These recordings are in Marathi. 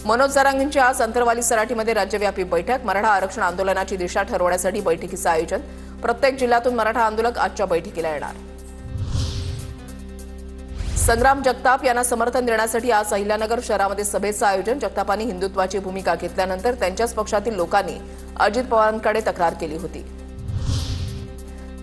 मनोज जरांगेंची आज अंतरवाली सराटीमध्ये राज्यव्यापी बैठक. मराठा आरक्षण आंदोलनाची दिशा ठरवण्यासाठी बैठकीचं आयोजन. प्रत्येक जिल्ह्यातून मराठा आंदोलक आजच्या बैठकीला येणार. संग्राम जगताप यांना समर्थन देण्यासाठी आज अहिल्यानगर शहरामध्ये सभेचं आयोजन. जगतापांनी हिंदुत्वाची भूमिका घेतल्यानंतर त्यांच्याच पक्षातील लोकांनी अजित पवारांकडे तक्रार केली होती.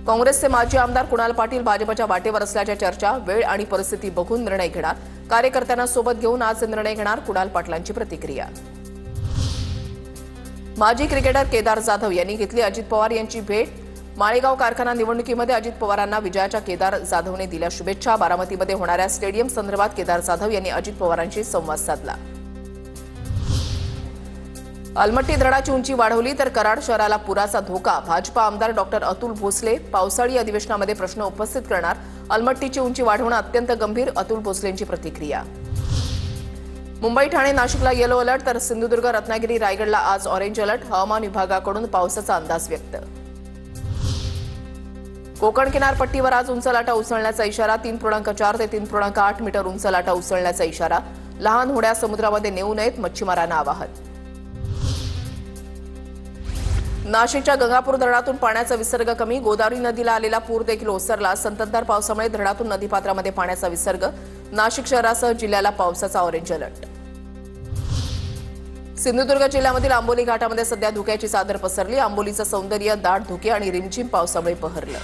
काँग्रेसचे माजी आमदार कुणाल पाटील भाजपच्या वाटेवर असल्याच्या चर्चा. वेळ आणि परिस्थिती बघून निर्णय घेणार. कार्यकर्त्यांना सोबत घेऊन आज निर्णय घेणार. कुणाल पाटलांची प्रतिक्रिया. माजी क्रिकेटर केदार जाधव यांनी घेतली अजित पवार यांची भेट. माळेगाव कारखाना निवडणुकीमध्ये अजित पवारांना विजयाच्या केदार जाधवने दिल्या शुभेच्छा. बारामतीमध्ये होणाऱ्या स्टेडियम संदर्भात केदार जाधव यांनी अजित पवारांशी संवाद साधला. अलमट्टी धरणाची उंची वाढवली तर कराड शहराला पुराचा धोका. भाजपा आमदार डॉक्टर अतुल भोसले पावसाळी अधिवेशनामध्ये प्रश्न उपस्थित करणार. अलमट्टीची उंची वाढवणं अत्यंत गंभीर. अतुल भोसलेंची प्रतिक्रिया. मुंबई ठाणे नाशिकला येलो अलर्ट तर सिंधुदुर्ग रत्नागिरी रायगडला आज ऑरेंज अलर्ट. हवामान विभागाकडून पावसाचा अंदाज व्यक्त. कोकण किनारपट्टीवर आज उंच लाटा उसळण्याचा इशारा. 3.4 ते 3.8 मीटर उंच लाटा उसळण्याचा इशारा. लहान होड्या समुद्रामध्ये नेऊ नयेत, मच्छीमारांना आवाहन. नाशिकच्या गंगापूर धरणातून पाण्याचा विसर्ग कमी. गोदावरी नदीला आलेला पूर देखील ओसरला. संततधार पावसामुळे धरणातून नदीपात्रामध्ये पाण्याचा विसर्ग. नाशिक शहरासह जिल्ह्याला पावसाचा ऑरेंज अलर्ट. सिंधुदुर्ग जिल्ह्यामधील आंबोली घाटामध्ये सध्या धुक्याची चादर पसरली. आंबोलीचं सौंदर्य दाट धुके आणि रिमझिम पावसामुळे बहरलं.